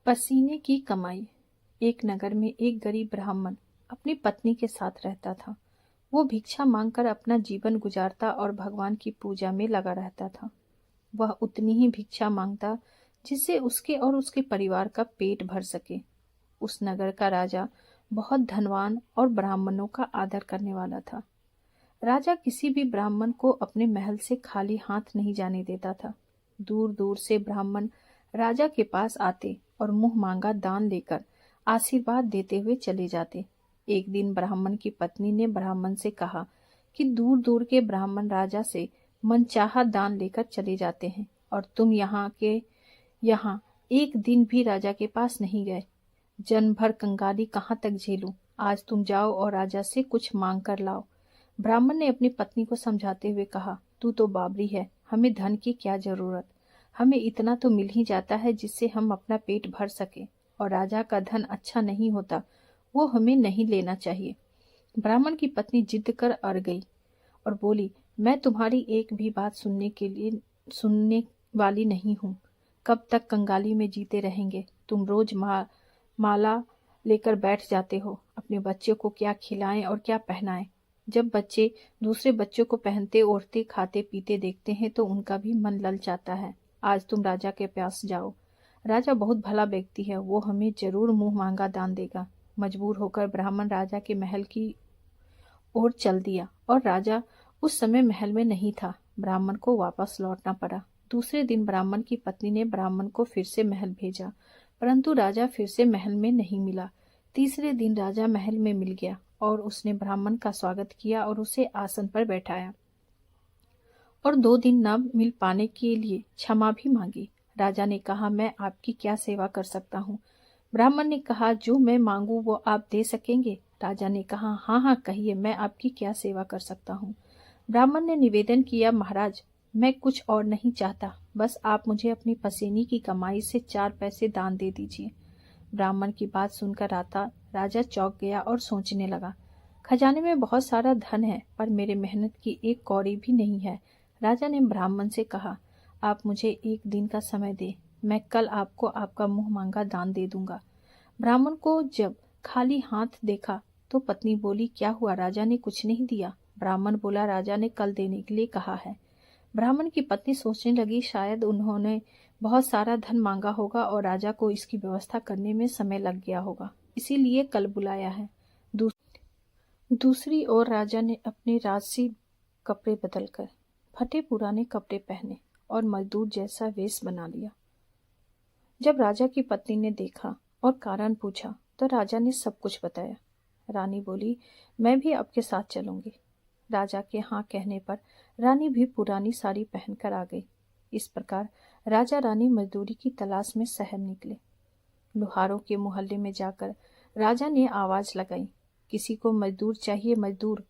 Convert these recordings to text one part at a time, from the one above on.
पसीने की कमाई। एक नगर में एक गरीब ब्राह्मण अपनी पत्नी के साथ रहता था। वो भिक्षा मांगकर अपना जीवन गुजारता और भगवान की पूजा में लगा रहता था। वह उतनी ही भिक्षा मांगता जिससे उसके और उसके परिवार का पेट भर सके। उस नगर का राजा बहुत धनवान और ब्राह्मणों का आदर करने वाला था। राजा किसी भी ब्राह्मण को अपने महल से खाली हाथ नहीं जाने देता था। दूर दूर से ब्राह्मण राजा के पास आते और मुंह मांगा दान लेकर आशीर्वाद देते हुए चले जाते। एक दिन ब्राह्मण की पत्नी ने ब्राह्मण से कहा कि दूर दूर के ब्राह्मण राजा से मनचाहा दान लेकर चले जाते हैं और तुम यहाँ एक दिन भी राजा के पास नहीं गए। जन्म भर कंगाली कहाँ तक झेलूं? आज तुम जाओ और राजा से कुछ मांग कर लाओ। ब्राह्मण ने अपनी पत्नी को समझाते हुए कहा, तू तो बाबरी है, हमें धन की क्या जरूरत। हमें इतना तो मिल ही जाता है जिससे हम अपना पेट भर सके, और राजा का धन अच्छा नहीं होता, वो हमें नहीं लेना चाहिए। ब्राह्मण की पत्नी जिद कर अड़ गई और बोली, मैं तुम्हारी एक भी बात सुनने वाली नहीं हूँ। कब तक कंगाली में जीते रहेंगे? तुम रोज माला लेकर बैठ जाते हो। अपने बच्चों को क्या खिलाएं और क्या पहनाएं? जब बच्चे दूसरे बच्चों को पहनते ओढ़ते खाते पीते देखते हैं तो उनका भी मन ललचाता है। आज तुम राजा के पास जाओ। राजा बहुत भला व्यक्ति है, वो हमें जरूर मुंह मांगा दान देगा। मजबूर होकर ब्राह्मण राजा के महल की ओर चल दिया और राजा उस समय महल में नहीं था। ब्राह्मण को वापस लौटना पड़ा। दूसरे दिन ब्राह्मण की पत्नी ने ब्राह्मण को फिर से महल भेजा, परंतु राजा फिर से महल में नहीं मिला। तीसरे दिन राजा महल में मिल गया और उसने ब्राह्मण का स्वागत किया और उसे आसन पर बैठाया और 2 दिन न मिल पाने के लिए क्षमा भी मांगी। राजा ने कहा, मैं आपकी क्या सेवा कर सकता हूँ? ब्राह्मण ने कहा, जो मैं मांगू वो आप दे सकेंगे? राजा ने कहा, हाँ हाँ कहिए, मैं आपकी क्या सेवा कर सकता हूँ? ब्राह्मण ने निवेदन किया, महाराज मैं कुछ और नहीं चाहता, बस आप मुझे अपनी पसीने की कमाई से 4 पैसे दान दे दीजिए। ब्राह्मण की बात सुनकर राजा चौंक गया और सोचने लगा, खजाने में बहुत सारा धन है पर मेरे मेहनत की एक कौड़ी भी नहीं है। राजा ने ब्राह्मण से कहा, आप मुझे 1 दिन का समय दे, मैं कल आपको आपका मुंह मांगा दान दे दूंगा। ब्राह्मण को जब खाली हाथ देखा तो पत्नी बोली, क्या हुआ, राजा ने कुछ नहीं दिया? ब्राह्मण बोला, राजा ने कल देने के लिए कहा है। ब्राह्मण की पत्नी सोचने लगी, शायद उन्होंने बहुत सारा धन मांगा होगा और राजा को इसकी व्यवस्था करने में समय लग गया होगा, इसीलिए कल बुलाया है। दूसरी ओर राजा ने अपने राजसी कपड़े बदलकर फटे पुराने कपड़े पहने और मजदूर जैसा वेश बना लिया। जब राजा की पत्नी ने देखा और कारण पूछा तो राजा ने सब कुछ बताया। रानी बोली, मैं भी आपके साथ चलूंगी। राजा के हाँ कहने पर रानी भी पुरानी साड़ी पहनकर आ गई। इस प्रकार राजा रानी मजदूरी की तलाश में शहर निकले। लुहारों के मोहल्ले में जाकर राजा ने आवाज लगाई, किसी को मजदूर चाहिए, मजदूर।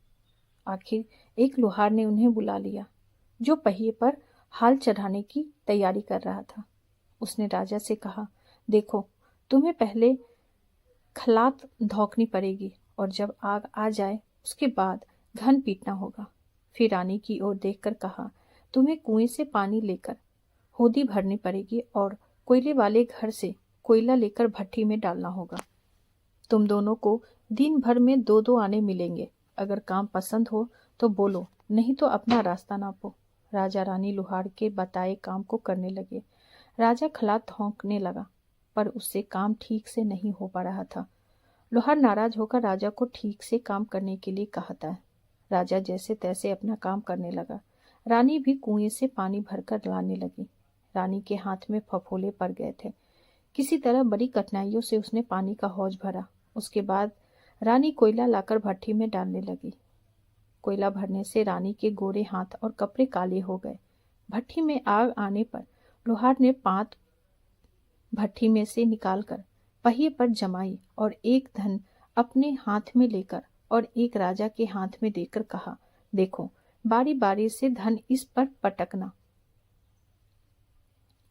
आखिर एक लुहार ने उन्हें बुला लिया, जो पहिए पर हाल चढ़ाने की तैयारी कर रहा था। उसने राजा से कहा, देखो तुम्हें पहले खलात धौंकनी पड़ेगी और जब आग आ जाए उसके बाद घन पीटना होगा। फिर रानी की ओर देखकर कहा, तुम्हें कुएं से पानी लेकर होदी भरनी पड़ेगी और कोयले वाले घर से कोयला लेकर भट्टी में डालना होगा। तुम दोनों को दिन भर में 2-2 आने मिलेंगे। अगर काम पसंद हो तो बोलो, नहीं तो अपना रास्ता नापो। राजा रानी लुहार के बताए काम को करने लगे। राजा खलात धौंकने लगा पर उससे काम ठीक से नहीं हो पा रहा था। लोहार नाराज होकर राजा को ठीक से काम करने के लिए कहता है। राजा जैसे तैसे अपना काम करने लगा। रानी भी कुएं से पानी भरकर लाने लगी। रानी के हाथ में फफोले पड़ गए थे। किसी तरह बड़ी कठिनाइयों से उसने पानी का हौज भरा। उसके बाद रानी कोयला लाकर भट्टी में डालने लगी। कोयला भरने से रानी के गोरे हाथ और कपड़े काले हो गए। भट्टी में आग आने पर लोहार ने पात भट्टी में से निकालकर पहिए पर जमाई और एक धन अपने हाथ में लेकर और एक राजा के हाथ में देकर कहा, देखो बारी बारी से धन इस पर पटकना,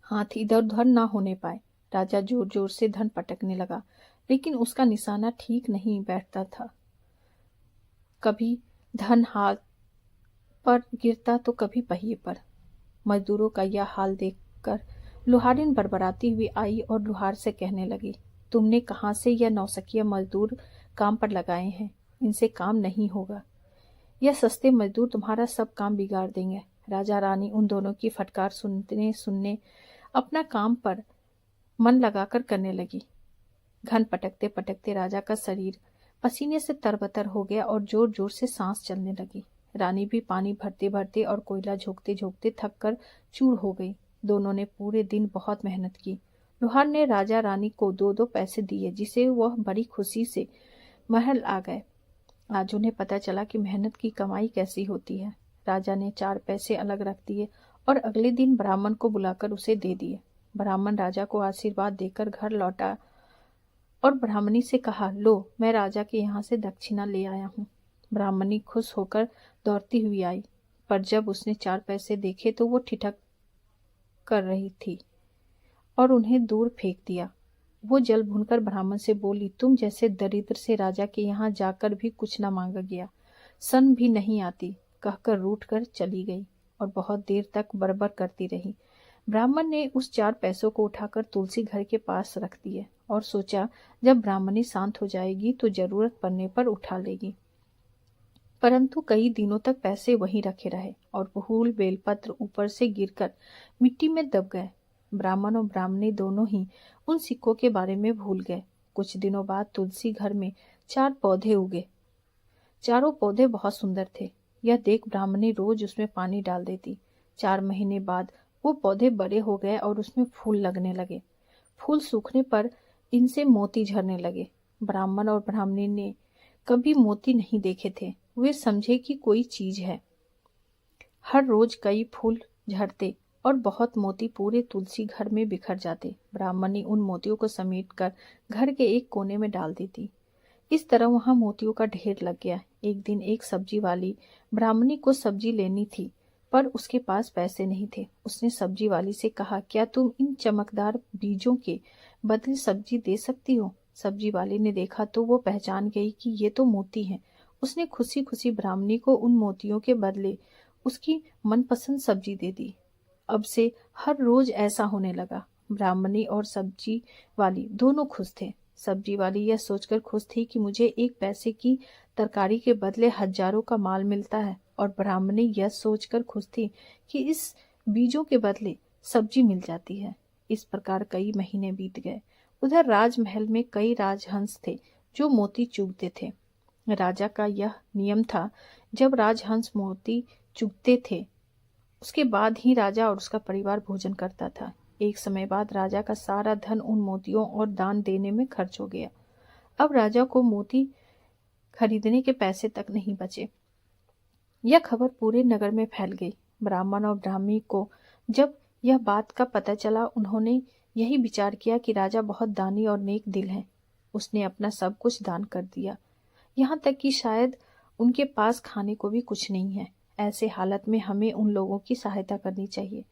हाथ इधर उधर ना होने पाए। राजा जोर जोर से धन पटकने लगा, लेकिन उसका निशाना ठीक नहीं बैठता था। कभी धन हाथ पर गिरता तो कभी पहिए पर। मजदूरों का यह हाल देखकर लुहारिन बड़बड़ाती हुई आई और लुहार से कहने लगी, तुमने कहाँ से यह नौसिखिया मजदूर काम पर लगाए हैं? इनसे काम नहीं होगा। यह सस्ते मजदूर तुम्हारा सब काम बिगाड़ देंगे। राजा रानी उन दोनों की फटकार सुनने सुनने अपना काम पर मन लगाकर करने लगी। घन पटकते पटकते राजा का शरीर पसीने से तरबतर हो गया और जोर जोर से सांस चलने लगी। रानी भी पानी भरते भरते और कोयला झोंकते झोंकते थक कर चूर हो गई। दोनों ने पूरे दिन बहुत मेहनत की। लुहार ने राजा रानी को 2-2 पैसे दिए, जिसे वह बड़ी खुशी से महल आ गए। आज उन्हें पता चला कि मेहनत की कमाई कैसी होती है। राजा ने 4 पैसे अलग रख दिए और अगले दिन ब्राह्मण को बुलाकर उसे दे दिए। ब्राह्मण राजा को आशीर्वाद देकर घर लौटा और ब्राह्मणी से कहा, लो, मैं राजा के यहाँ से दक्षिणा ले आया हूँ। ब्राह्मणी खुश होकर दौड़ती हुई आई, पर जब उसने 4 पैसे देखे तो वो ठिठक कर रही थी और उन्हें दूर फेंक दिया। वो जल भूनकर ब्राह्मण से बोली, तुम जैसे दरिद्र से राजा के यहाँ जाकर भी कुछ न मांगा गया, सन भी नहीं आती, कहकर रूठ कर चली गई और बहुत देर तक बरबर करती रही। ब्राह्मण ने उस 4 पैसों को उठाकर तुलसी घर के पास रख दिए और सोचा, जब ब्राह्मणी शांत हो जाएगी तो जरूरत पड़ने पर उठा लेगी। परंतु कई दिनों तक पैसे वहीं रखे रहे और फूल बेलपत्र ऊपर से गिरकर मिट्टी में दब गए। ब्राह्मण और ब्राह्मणी दोनों ही उन सिक्कों के बारे में भूल गए। कुछ दिनों बाद तुलसी घर में 4 पौधे उगे। चारों पौधे बहुत सुंदर थे। यह देख ब्राह्मणी रोज उसमें पानी डाल देती। 4 महीने बाद वो पौधे बड़े हो गए और उसमें फूल लगने लगे। फूल सूखने पर इनसे मोती झरने लगे। ब्राह्मण और ब्राह्मणी ने कभी मोती नहीं देखे थे। वे समझे कि कोई चीज है। हर रोज कई फूल झड़ते और बहुत मोती पूरे तुलसी घर में बिखर जाते। ब्राह्मणी उन मोतियों को समेटकर घर के एक कोने में डाल देती। इस तरह वहां मोतियों का ढेर लग गया। एक दिन एक सब्जी वाली ब्राह्मणी को सब्जी लेनी थी, पर उसके पास पैसे नहीं थे। उसने सब्जी वाली से कहा, क्या तुम इन चमकदार बीजों के बदले सब्जी दे सकती हो? सब्जी वाली ने देखा तो वो पहचान गई कि ये तो मोती हैं। उसने खुशी खुशी ब्राह्मणी को उन मोतियों के बदले उसकी मनपसंद सब्जी दे दी। अब से हर रोज ऐसा होने लगा। ब्राह्मणी और सब्जी वाली दोनों खुश थे। सब्जी वाली यह सोचकर खुश थी कि मुझे 1 पैसे की तरकारी के बदले हजारों का माल मिलता है, और ब्राह्मणी यह सोचकर खुश थी कि इस बीजों के बदले सब्जी मिल जाती है। इस प्रकार कई महीने बीत गए। उधर राजमहल में कई राजहंस थे जो मोती चुगते थे। राजा का यह नियम था, जब राजहंस मोती चुगते थे उसके बाद ही राजा और उसका परिवार भोजन करता था। एक समय बाद राजा का सारा धन उन मोतियों और दान देने में खर्च हो गया। अब राजा को मोती खरीदने के पैसे तक नहीं बचे। यह खबर पूरे नगर में फैल गई। ब्राह्मण और ब्राह्मणी को जब यह बात का पता चला, उन्होंने यही विचार किया कि राजा बहुत दानी और नेक दिल है। उसने अपना सब कुछ दान कर दिया, यहाँ तक कि शायद उनके पास खाने को भी कुछ नहीं है। ऐसे हालत में हमें उन लोगों की सहायता करनी चाहिए।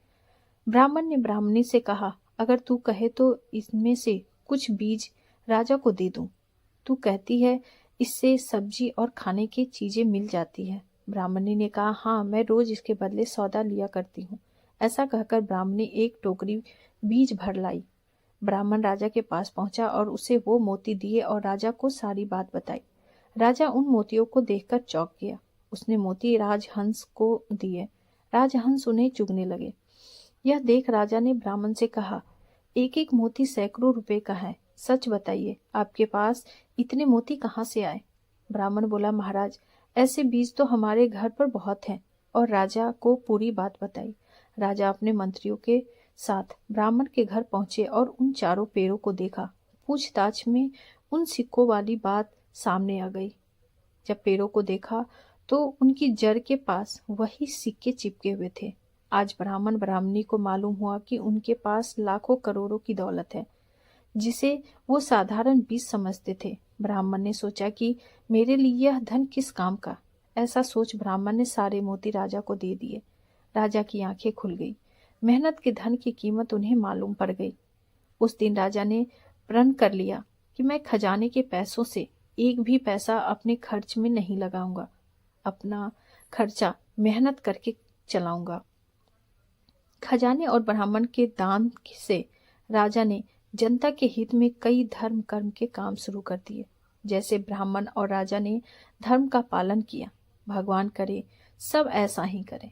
ब्राह्मण ने ब्राह्मणी से कहा, अगर तू कहे तो इसमें से कुछ बीज राजा को दे दूं। तू कहती है इससे सब्जी और खाने की चीजें मिल जाती है। ब्राह्मणी ने कहा, हाँ, मैं रोज इसके बदले सौदा लिया करती हूँ। ऐसा कहकर ब्राह्मणी एक टोकरी बीज भर लाई। ब्राह्मण राजा के पास पहुंचा और उसे वो मोती दिए और राजा को सारी बात बताई। राजा उन मोतियों को देखकर चौंक गया। उसने मोती राजहंस को दिए। राजहंस उन्हें चुगने लगे। यह देख राजा ने ब्राह्मण से कहा, एक एक मोती सैकड़ों रुपए का है। सच बताइए, आपके पास इतने मोती कहाँ से आए? ब्राह्मण बोला, महाराज, ऐसे बीज तो हमारे घर पर बहुत हैं। और राजा को पूरी बात बताई। राजा अपने मंत्रियों के साथ ब्राह्मण के घर पहुंचे और उन चारों पेड़ों को देखा। पूछताछ में उन सिक्कों वाली बात सामने आ गई। जब पेड़ों को देखा तो उनकी जड़ के पास वही सिक्के चिपके हुए थे। आज ब्राह्मण ब्राह्मणी को मालूम हुआ कि उनके पास लाखों करोड़ों की दौलत है, जिसे वो साधारण बीज समझते थे। ब्राह्मण ने सोचा कि मेरे लिए यह धन किस काम का। ऐसा सोच ब्राह्मण ने सारे मोती राजा को दे दिए। राजा की आंखें खुल गई। मेहनत के धन की कीमत उन्हें मालूम पड़ गई। उस दिन राजा ने प्रण कर लिया कि मैं खजाने के पैसों से एक भी पैसा अपने खर्च में नहीं लगाऊंगा। अपना खर्चा मेहनत करके चलाऊंगा। खजाने और ब्राह्मण के दान से राजा ने जनता के हित में कई धर्म कर्म के काम शुरू कर दिए। जैसे ब्राह्मण और राजा ने धर्म का पालन किया, भगवान करे सब ऐसा ही करें।